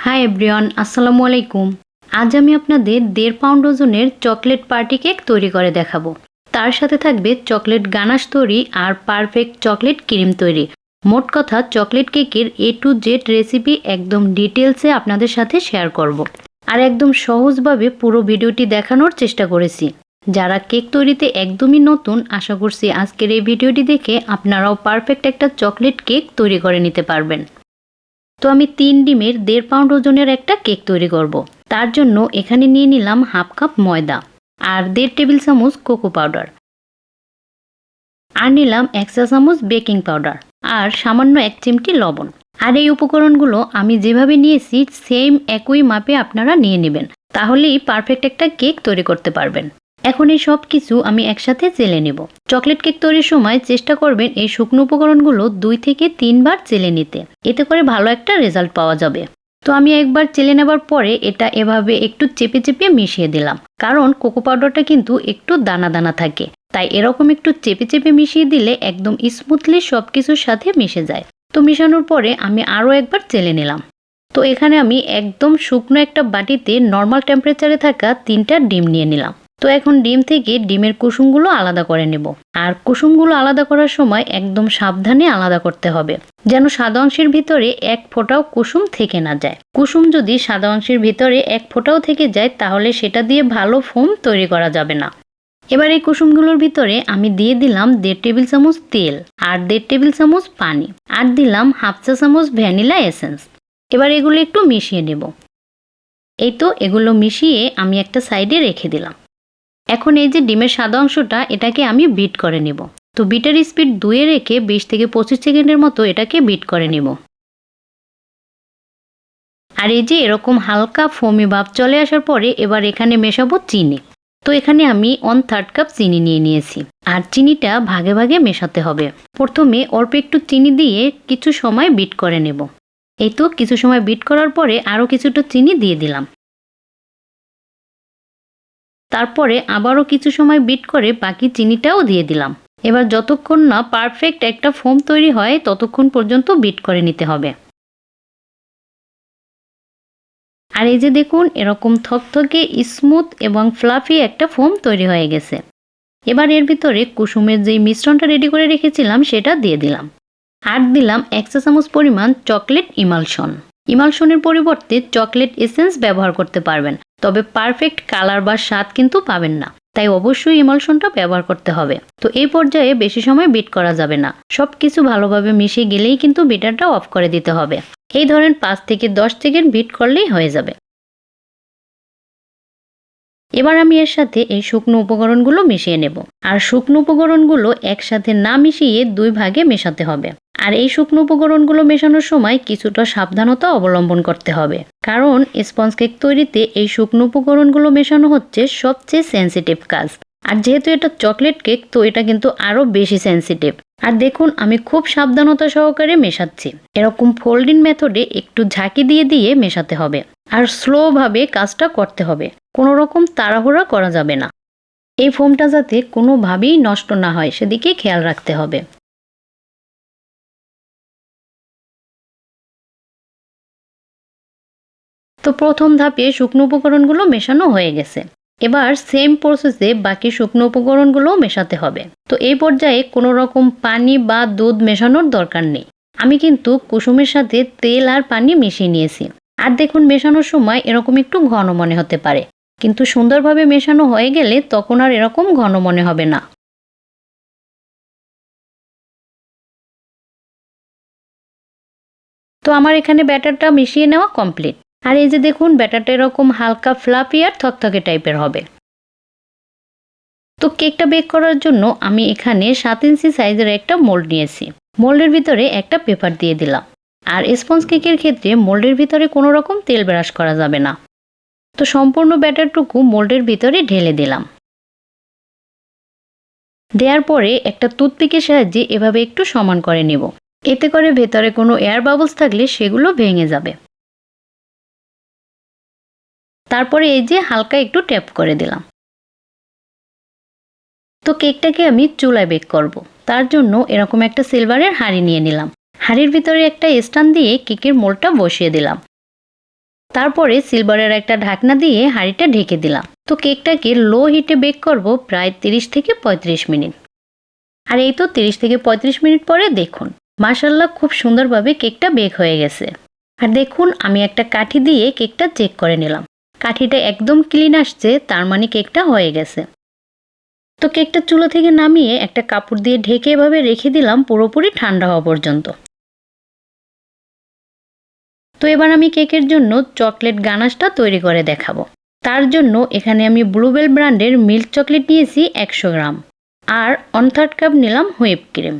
Hi everyone, আসসালামু আলাইকুম। আজ আমি আপনাদের 1.5 পাউন্ড ওজনের চকলেট পার্টি কেক তৈরি করে দেখাবো। তার সাথে থাকবে চকলেট গানাশ তৈরি আর পারফেক্ট চকলেট ক্রিম তৈরি। মোট কথা চকলেট কেকের A to Z রেসিপি একদম ডিটেলসে আপনাদের সাথে শেয়ার করব। আর একদম সহজভাবে পুরো ভিডিওটি দেখানোর চেষ্টা করেছি। যারা কেক তৈরিতে একদমই নতুন, আশা করছি আজকের এই ভিডিওটি দেখে আপনারাও পারফেক্ট একটা চকলেট কেক তৈরি করে নিতে পারবেন। তো আমি 3 ডিমের 1.5 পাউন্ড ওজনের একটা কেক তৈরি করব। তার জন্য এখানে নিয়ে নিলাম হাফ কাপ ময়দা আর 1.5 টেবিল চামচ কোকো পাউডার, আর নিলাম 1 চা চামচ বেকিং পাউডার আর সামান্য 1 চিমটি লবণ। আর এই উপকরণগুলো আমি যেভাবে নিয়েছি সেম একই মাপে আপনারা নিয়ে নেবেন, তাহলেই পারফেক্ট একটা কেক তৈরি করতে পারবেন। এখন এই সব কিছু আমি একসাথে চেলে নেব। চকলেট কেক তৈরির সময় চেষ্টা করবেন এই শুকনো উপকরণগুলো 2 থেকে 3 বার চেলে নিতে, এতে করে ভালো একটা রেজাল্ট পাওয়া যাবে। তো আমি একবার চেলে নেবার পরে এটা এভাবে একটু চেপে চেপে মিশিয়ে দিলাম, কারণ কোকো পাউডারটা কিন্তু একটু দানা দানা থাকে, তাই এরকম একটু চেপে চেপে মিশিয়ে দিলে একদম স্মুথলি সব কিছুর সাথে মিশে যায়। তো মিশানোর পরে আমি আরও একবার চেলে নিলাম। তো এখানে আমি একদম শুকনো একটা বাটিতে নর্মাল টেম্পারেচারে থাকা 3টা ডিম নিয়ে নিলাম। তো এখন ডিম থেকে ডিমের কুসুমগুলো আলাদা করে নেব। আর কুসুমগুলো আলাদা করার সময় একদম সাবধানে আলাদা করতে হবে, যেন সাদা অংশের ভিতরে এক ফোঁটাও কুসুম থেকে না যায়। কুসুম যদি সাদা অংশের ভিতরে এক ফোঁটাও থেকে যায় তাহলে সেটা দিয়ে ভালো ফোম তৈরি করা যাবে না। এবার এই কুসুমগুলোর ভিতরে আমি দিয়ে দিলাম 1.5 টেবিল চামচ তেল আর 1.5 টেবিল চামচ পানি, আর দিলাম হাফ চা চামচ ভ্যানিলা এসেন্স। এবার এগুলো একটু মিশিয়ে নেব। এই তো এগুলো মিশিয়ে আমি একটা সাইডে রেখে দিলাম। এখন এই যে ডিমের সাদা অংশটা, এটাকে আমি বিট করে নেব। তো বিটের স্পিড 2 রেখে 20 থেকে 25 সেকেন্ডের মতো এটাকে বিট করে নেব। আর এই যে এরকম হালকা ফোমি ভাব চলে আসার পরে এবার এখানে মেশাবো চিনি। তো এখানে আমি 1/3 কাপ চিনি নিয়ে নিয়েছি, আর চিনিটা ভাগে ভাগে মেশাতে হবে। প্রথমে অল্প একটু চিনি দিয়ে কিছু সময় বিট করে নেব। এই তো কিছু সময় বিট করার পরে আরও কিছুটা চিনি দিয়ে দিলাম। তারপরে আবারও কিছু সময় বিট করে বাকি চিনিটাও দিয়ে দিলাম। এবার যতক্ষণ না পারফেক্ট একটা ফোম তৈরি হয় ততক্ষণ পর্যন্ত বিট করে নিতে হবে। আর এই যে দেখুন এরকম থকথকে স্মুথ এবং ফ্লাফি একটা ফোম তৈরি হয়ে গেছে। এবার এর ভিতরে কুসুমের যেই মিশ্রণটা রেডি করে রেখেছিলাম সেটা দিয়ে দিলাম। আর দিলাম 1 চা চামচ পরিমাণ চকলেট ইমালশন। ইমালশনের পরিবর্তে চকলেট এসেন্স ব্যবহার করতে পারবেন, তবে পারফেক্ট কালার বা স্বাদ কিন্তু পাবেন না, তাই অবশ্যই ইমালশনটা ব্যবহার করতে হবে। তো এই পর্যায়ে বেশি সময় বিট করা যাবে না, সবকিছু ভালোভাবে মিশে গেলেই কিন্তু বিটারটা অফ করে দিতে হবে। এই ধরেন 5 থেকে 10 সেকেন্ড বিট করলেই হয়ে যাবে। এবার আমি এর সাথে এই শুকনো উপকরণগুলো মিশিয়ে নেব। আর শুকনো উপকরণগুলো একসাথে না মিশিয়ে 2 ভাগে মেশাতে হবে। আর এই শুকনো উপকরণগুলো মেশানোর সময় কিছুটা সাবধানতা অবলম্বন করতে হবে, কারণ স্পঞ্জ কেক তৈরিতে এই শুকনো উপকরণগুলো মেশানো হচ্ছে সবচেয়ে সেন্সিটিভ কাজ। আর যেহেতু এটা চকলেট কেক, তো এটা কিন্তু আরো বেশি সেন্সিটিভ। আর দেখুন আমি খুব সাবধানতা সহকারে মেশাচ্ছি। এরকম ফোল্ডিং মেথডে একটু ঝাঁকি দিয়ে দিয়ে মেশাতে হবে, আর স্লোভাবে কাজটা করতে হবে। কোনো রকম তাড়াহুড়া করা যাবে না। এই ফোমটা যাতে কোনোভাবেই নষ্ট না হয় সেদিকে খেয়াল রাখতে হবে। তো প্রথম ধাপে শুকনো উপকরণগুলো মেশানো হয়ে গেছে। এবার সেম প্রসেসে বাকি শুকনো উপকরণগুলোও মেশাতে হবে। তো এই পর্যায়ে কোনো রকম পানি বা দুধ মেশানোর দরকার নেই। আমি কিন্তু কুসুমের সাথে তেল আর পানি মিশিয়ে নিয়েছি। আর দেখুন মেশানোর সময় এরকম একটু ঘন মনে হতে পারে, কিন্তু সুন্দরভাবে মেশানো হয়ে গেলে তখন আর এরকম ঘন মনে হবে না। তো আমার এখানে ব্যাটারটা মিশিয়ে নেওয়া কমপ্লিট। আর এই যে দেখুন ব্যাটারটা এরকম হালকা ফ্লাফি আর থকথকে টাইপের হবে। তো কেকটা বেক করার জন্য আমি এখানে 7 ইঞ্চি সাইজের একটা মোল্ড নিয়েছি। মোল্ডের ভিতরে একটা পেপার দিয়ে দিলাম। আর স্পঞ্জ কেকের ক্ষেত্রে মোল্ডের ভিতরে কোনো রকম তেল ব্রাশ করা যাবে না। তো সম্পূর্ণ ব্যাটারটুকু মোল্ডের ভিতরে ঢেলে দিলাম। দেওয়ার পরে একটা টুথপিকের সাহায্যে এভাবে একটু সমান করে নেব। এতে করে ভেতরে কোনো এয়ার বাবলস থাকলে সেগুলো ভেঙে যাবে। তারপরে এই যে হালকা একটু ট্যাপ করে দিলাম। তো কেকটাকে আমি চুলায় বেক করব। তার জন্য এরকম একটা সিলভারের হাঁড়ি নিয়ে নিলাম। হাঁড়ির ভিতরে একটা স্ট্যান্ড দিয়ে কেকের মোল্ডটা বসিয়ে দিলাম। তারপরে সিলভারের একটা ঢাকনা দিয়ে হাঁড়িটা ঢেকে দিলাম। তো কেকটাকে লো হিটে বেক করব প্রায় 30 থেকে 35 মিনিট। আর এই তো 30 থেকে 35 মিনিট পরে দেখুন মাশাআল্লাহ খুব সুন্দরভাবে কেকটা বেক হয়ে গেছে। আর দেখুন আমি একটা কাঠি দিয়ে কেকটা চেক করে নিলাম। কাঠিটা একদম ক্লিন আসছে, তার মানে কেকটা হয়ে গেছে। তো কেকটা চুলা থেকে নামিয়ে একটা কাপড় দিয়ে ঢেকে এভাবে রেখে দিলাম পুরোপুরি ঠান্ডা হওয়া পর্যন্ত। তো এবার আমি কেকের জন্য চকলেট গানাশটা তৈরি করে দেখাবো। তার জন্য এখানে আমি ব্লুবেল ব্র্যান্ডের মিল্ক চকলেট নিয়েছি 100 গ্রাম আর 1/3 কাপ নিলাম হুইপ ক্রিম।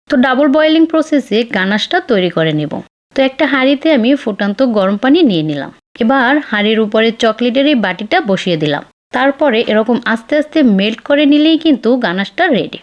তো ডাবল বয়েলিং প্রসেসে গানাশটা তৈরি করে নেব। তো একটা হাঁড়িতে আমি ফুটান্ত গরম পানি নিয়ে নিলাম। এবার হাঁড়ির উপরে চকলেটের এই বাটিটা বসিয়ে দিলাম। তারপরে এরকম আস্তে আস্তে মেল্ট করে নিলেই কিন্তু গানাশটা রেডি।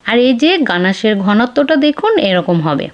আর এই যে গানাশের ঘনত্বটা দেখুন এরকম হবে।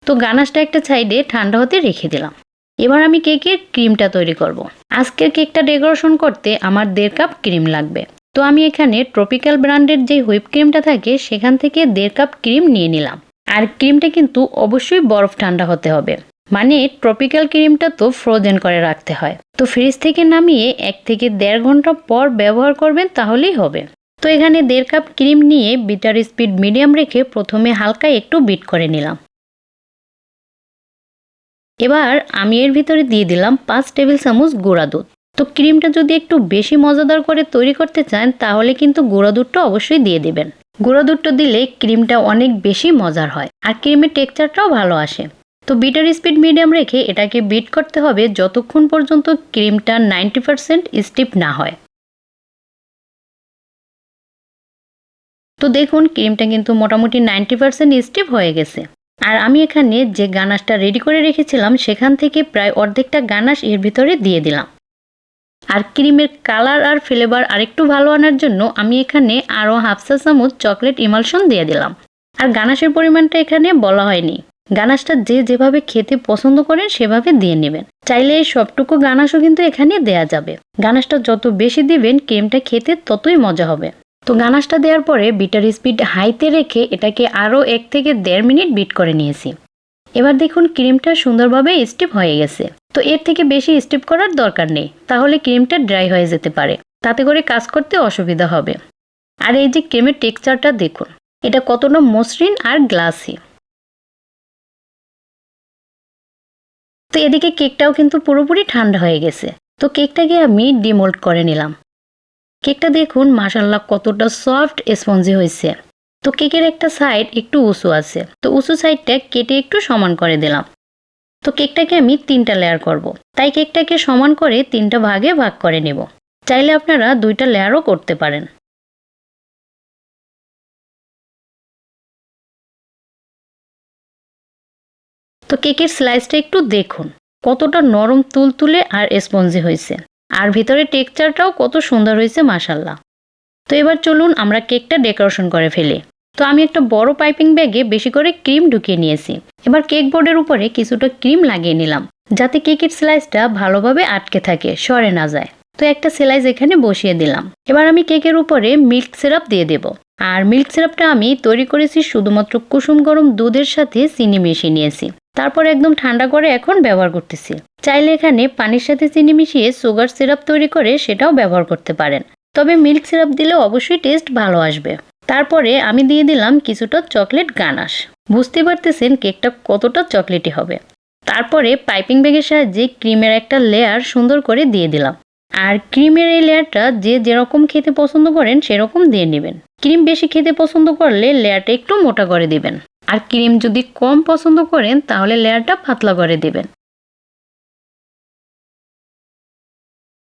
তো গানাশটা একটা সাইডে ঠান্ডা হতে রেখে দিলাম। এবার আমি কেকের ক্রিমটা তৈরি করব। আজকের কেকটা ডেকোরেশন করতে আমার 1.5 কাপ ক্রিম লাগবে। তো আমি এখানে ট্রপিক্যাল ব্র্যান্ডের যে হুইপ ক্রিমটা থাকে সেখান থেকে 1.5 কাপ ক্রিম নিয়ে নিলাম। আর ক্রিমটা কিন্তু অবশ্যই বরফ ঠান্ডা হতে হবে। মানে ট্রপিক্যাল ক্রিমটা তো ফ্রোজেন করে রাখতে হয়। তো ফ্রিজ থেকে নামিয়ে 1 থেকে 1.5 ঘন্টা পর ব্যবহার করবেন, তাহলেই হবে। তো এখানে 1.5 কাপ ক্রিম নিয়ে বিটার স্পিড মিডিয়াম রেখে প্রথমে হালকা একটু বিট করে নিলাম। এবার আমি এর ভিতরে দিয়ে দিলাম 5 টেবিল চামচ গুঁড়া দুধ। তো ক্রিমটা যদি একটু বেশি মজাদার করে তৈরি করতে চান তাহলে কিন্তু গুঁড়া দুধটা অবশ্যই দিয়ে দিবেন। গুঁড়া দুধটা দিলে ক্রিমটা অনেক বেশি মজার হয় আর ক্রিমের টেক্সচারটাও ভালো আসে। তো বিটার স্পিড মিডিয়াম রেখে এটাকে বিট করতে হবে যতক্ষণ পর্যন্ত ক্রিমটা 90% স্টিফ না হয়। তো দেখুন ক্রিমটা কিন্তু মোটামুটি 90% স্টিফ হয়ে গেছে। আর আমি এখানে যে গানাশটা রেডি করে রেখেছিলাম সেখান থেকে প্রায় অর্ধেকটা গানাশ এর ভিতরে দিয়ে দিলাম। আর ক্রিমের কালার আর ফ্লেভার আরেকটু ভালো আনার জন্য আমি এখানে আরও 1/2 চা চামচ চকলেট ইমালশন দিয়ে দিলাম। আর গানাশের পরিমাণটা এখানে বলা হয়নি। গানাশটা যে যেভাবে খেতে পছন্দ করেন সেভাবে দিয়ে নেবেন। চাইলে এই সবটুকু গানাশও কিন্তু এখানে দেয়া যাবে। গানাশটা যত বেশি দিবেন ক্রিমটা খেতে ততই মজা হবে। তো গানাশটা দেওয়ার পরে বিটার স্পিড হাইতে রেখে এটাকে আরও 1 থেকে 1.5 মিনিট বিট করে নিয়েছি। এবার দেখুন ক্রিমটা সুন্দরভাবে স্টিফ হয়ে গেছে। তো এর থেকে বেশি স্টিফ করার দরকার নেই, তাহলে ক্রিমটা ড্রাই হয়ে যেতে পারে, তাতে করে কাজ করতে অসুবিধা হবে। আর এই যে ক্রিমের টেক্সচারটা দেখুন, এটা কতটা মসৃণ আর গ্লাসি। তো এদিকে কেকটাও কিন্তু পুরোপুরি ঠান্ডা হয়ে গেছে। তো কেকটাকে আমি ডিমোল্ড করে নিলাম। কেকটা দেখুন মাশাআল্লাহ কতটা সফট স্পঞ্জি হয়েছে। তো কেকের একটা সাইড একটু উঁচু আছে, তো উঁচু সাইডটা কেটে একটু সমান করে দিলাম। তো কেকটাকে আমি 3টা লেয়ার করব, তাই কেকটাকে সমান করে 3টা ভাগে ভাগ করে নেব। চাইলে আপনারা 2টা লেয়ারও করতে পারেন। তো কেকের স্লাইসটা একটু দেখুন কতটা নরম তুলতুলে আর স্পঞ্জি হয়েছে, আর ভিতরে টেক্সচারটাও কত সুন্দর হয়েছে মাশাআল্লাহ। তো এবার চলুন আমরা কেকটা ডেকোরেশন করে ফেলি। তো আমি একটা বড় পাইপিং ব্যাগে বেশি করে ক্রিম ঢুকিয়ে নিয়েছি। এবার কেক বোর্ডের উপরে কিছুটা ক্রিম লাগিয়ে নিলাম, যাতে কেকের স্লাইসটা ভালোভাবে আটকে থাকে, সরে না যায়। তো একটা স্লাইস এখানে বসিয়ে দিলাম। এবার আমি কেকের উপরে মিল্ক সিরাপ দিয়ে দেব। আর মিল্ক সিরাপটা আমি তৈরি করেছি শুধুমাত্র কুসুম গরম দুধের সাথে চিনি মিশিয়ে নিয়েছি। তারপর একদম ঠান্ডা করে এখন ব্যবহার করতেছি। চাইলে এখানে পানির সাথে চিনি মিশিয়ে সুগার সিরাপ তৈরি করে সেটাও ব্যবহার করতে পারেন, তবে মিল্ক সিরাপ দিলে অবশ্যই টেস্ট ভালো আসবে। তারপরে আমি দিয়ে দিলাম কিছুটা চকলেট গানাশ। বুঝতে পারতেছেন কেকটা কতটা চকলেটি হবে। তারপরে পাইপিং ব্যাগের সাহায্যে ক্রিমের একটা লেয়ার সুন্দর করে দিয়ে দিলাম। আর ক্রিমের এই লেয়ারটা যে যেরকম খেতে পছন্দ করেন সেরকম দিয়ে নেবেন। ক্রিম বেশি খেতে পছন্দ করলে লেয়ারটা একটু মোটা করে দিবেন, আর ক্রিম যদি কম পছন্দ করেন তাহলে লেয়ারটা পাতলা করে দিবেন।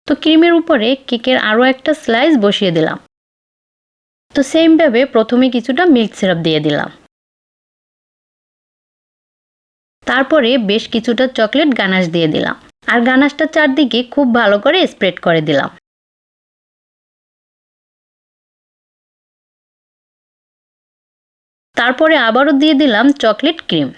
তো ক্রিমের উপরে কেকের আরও একটা স্লাইস বসিয়ে দিলাম। তো সেম ভাবে প্রথমে কিছুটা মিল্ক সিরাপ দিয়ে দিলাম। তারপরে বেশ কিছুটা চকলেট গানাশ দিয়ে দিলাম, আর গানাশটা চারদিকে খুব ভালো করে স্প্রেড করে দিলাম। তারপরে আবারও দিয়ে দিলাম চকলেট ক্রিম।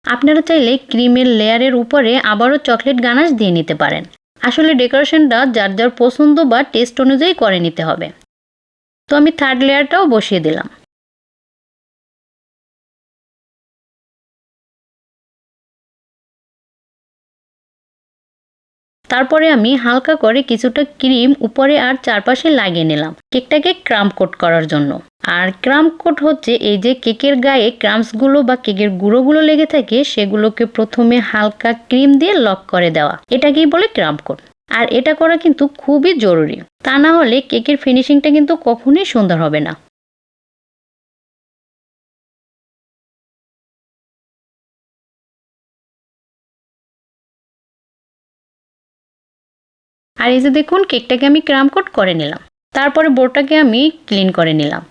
আপনারা চাইলে ক্রিমের লেয়ারের উপরে আবারও চকলেট গানাশ দিয়ে নিতে পারেন। আসলে ডেকোরেশনটা যার যার পছন্দ বা টেস্ট অনুযায়ী করে নিতে হবে। তো আমি থার্ড লেয়ারটাও বসিয়ে দিলাম। তারপরে আমি হালকা করে কিছুটা ক্রিম উপরে আর চারপাশে লাগিয়ে নিলাম কেকটাকে ক্রাম্ব কোট করার জন্য। আর ক্রাম্ব কোট হচ্ছে এই যে কেকের গায়ে ক্রাম্বসগুলো বা কেকের গুঁড়োগুলো লেগে থাকে সেগুলোকে প্রথমে হালকা ক্রিম দিয়ে লক করে দেওয়া, এটাকেই বলে ক্রাম্ব কোট। আর এটা করা কিন্তু খুবই জরুরি, তা না হলে কেকের ফিনিশিংটা কিন্তু কখনোই সুন্দর হবে না। আর এই যে দেখুন কেকটাকে আমি ক্রাম্ব কোট করে নিলাম, তারপরে বোর্ডটাকে আমি ক্লিন করে নিলাম।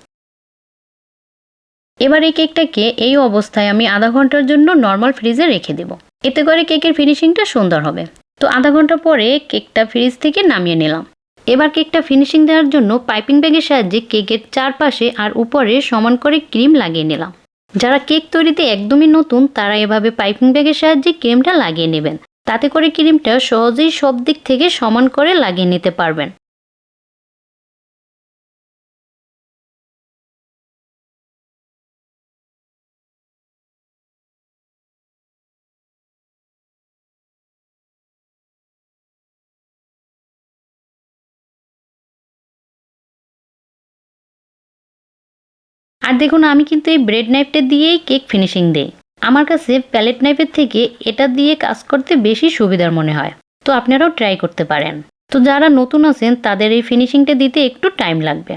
এবার এই কেকটাকে এই অবস্থায় আমি আধা ঘন্টার জন্য নর্মাল ফ্রিজে রেখে দেব, এতে করে কেকের ফিনিশিংটা সুন্দর হবে। তো আধা ঘন্টা পরে কেকটা ফ্রিজ থেকে নামিয়ে নিলাম। এবার কেকটা ফিনিশিং দেওয়ার জন্য পাইপিং ব্যাগের সাহায্যে কেকের চারপাশে আর উপরে সমান করে ক্রিম লাগিয়ে নিলাম। যারা কেক তৈরিতে একদমই নতুন তারা এভাবে পাইপিং ব্যাগের সাহায্যে ক্রিমটা লাগিয়ে নেবেন, তাতে করে ক্রিমটা সহজেই সব দিক থেকে সমান করে লাগিয়ে নিতে পারবেন। আর দেখুন আমি কিন্তু এই ব্রেড নাইফটা দিয়েই কেক ফিনিশিং দেই। আমার কাছে প্যালেট নাইফের থেকে এটা দিয়ে কাজ করতে বেশি সুবিধার মনে হয়, তো আপনারাও ট্রাই করতে পারেন। তো যারা নতুন আছেন তাদের এই ফিনিশিংটা দিতে একটু টাইম লাগবে,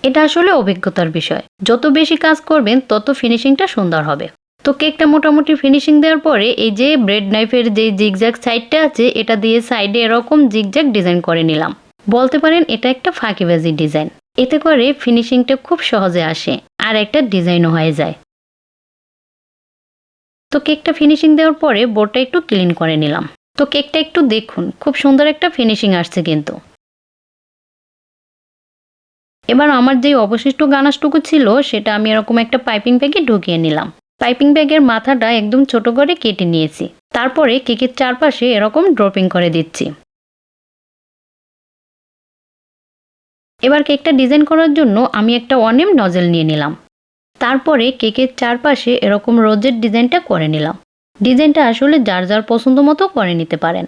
এটা আসলে অভিজ্ঞতার বিষয়। যত বেশি কাজ করবেন তত ফিনিশিংটা সুন্দর হবে। তো কেকটা মোটামুটি ফিনিশিং দেওয়ার পরে এই যে ব্রেড নাইফের যে জিগজ্যাগ সাইডটা আছে এটা দিয়ে সাইডে এরকম জিগজ্যাগ ডিজাইন করে নিলাম। বলতে পারেন এটা একটা ফাঁকিবাজি ডিজাইন, এতে করে ফিনিশিংটা খুব সহজে আসে আর একটা ডিজাইনও হয়ে যায়। তো কেকটা ফিনিশিং দেওয়ার পরে বোর্ডটা একটু ক্লিন করে নিলাম। তো কেকটা একটু দেখুন খুব সুন্দর একটা ফিনিশিং আসছে কিন্তু। এবার আমার যে অবশিষ্ট গানাশটুকু ছিল সেটা আমি এরকম একটা পাইপিং ব্যাগে ঢুকিয়ে নিলাম। পাইপিং ব্যাগের মাথাটা একদম ছোট করে কেটে নিয়েছি, তারপরে কেকের চারপাশে এরকম ড্রপিং করে দিচ্ছি। এবার কেকটা ডিজাইন করার জন্য আমি একটা অনিয়ন নজেল নিয়ে নিলাম, তারপরে কেকের চারপাশে এরকম রোজের ডিজাইনটা করে নিলাম। ডিজাইনটা আসলে যার যার পছন্দ মতো করে নিতে পারেন।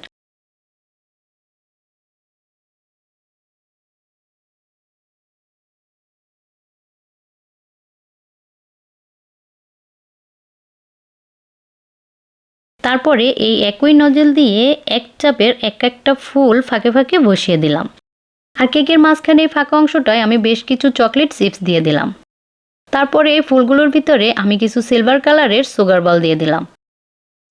তারপরে এই একই নজল দিয়ে এক চাপের এক একটা ফুল ফাঁকে ফাঁকে বসিয়ে দিলাম। আর কেকের মাঝখানে এই ফাঁকা অংশটায় আমি বেশ কিছু চকলেট চিপস দিয়ে দিলাম। তারপরে এই ফুলগুলোর ভিতরে আমি কিছু সিলভার কালারের সুগার বল দিয়ে দিলাম।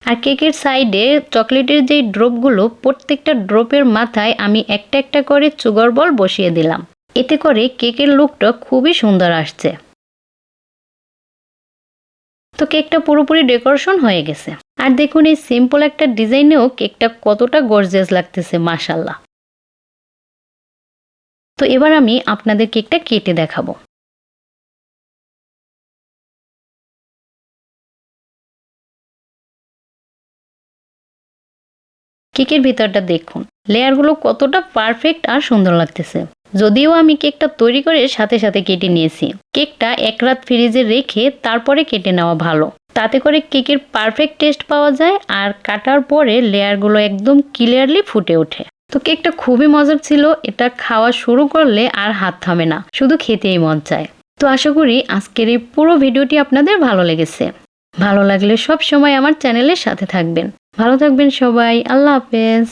আর কেকের সাইডে চকলেটের যেই ড্রপগুলো প্রত্যেকটা ড্রপের মাথায় আমি একটা একটা করে সুগার বল বসিয়ে দিলাম, এতে করে কেকের লুকটা খুবই সুন্দর আসছে। তো কেকটা পুরোপুরি ডেকোরেশন হয়ে গেছে। আর দেখুন এই সিম্পল একটা ডিজাইনেও কেকটা কতটা গর্জিয়াস লাগতেছে, মাশাআল্লাহ। তো এবার আমি আপনাদের কেকটা কেটে দেখাবো। কেকের ভিতরটা দেখুন, লেয়ারগুলো কতটা পারফেক্ট আর সুন্দর লাগতেছে। যদিও আমি কেকটা তৈরি করে সাথে সাথে কেটে নিয়েছি, কেকটা এক রাত ফ্রিজে রেখে তারপরে কেটে নেওয়া ভালো, তাতে করে কেকের পারফেক্ট টেস্ট পাওয়া যায় আর কাটার পরে লেয়ারগুলো একদম ক্লিয়ারলি ফুটে ওঠে। তো কেকটা খুবই মজার ছিল, এটা খাওয়া শুরু করলে আর হাত থামে না, শুধু খেতেই মন চায়। তো আশা করি আজকের এই পুরো ভিডিওটি আপনাদের ভালো লেগেছে। ভালো লাগলে সব সময় আমার চ্যানেলের সাথে থাকবেন। ভালো থাকবেন সবাই, আল্লাহ হাফেজ।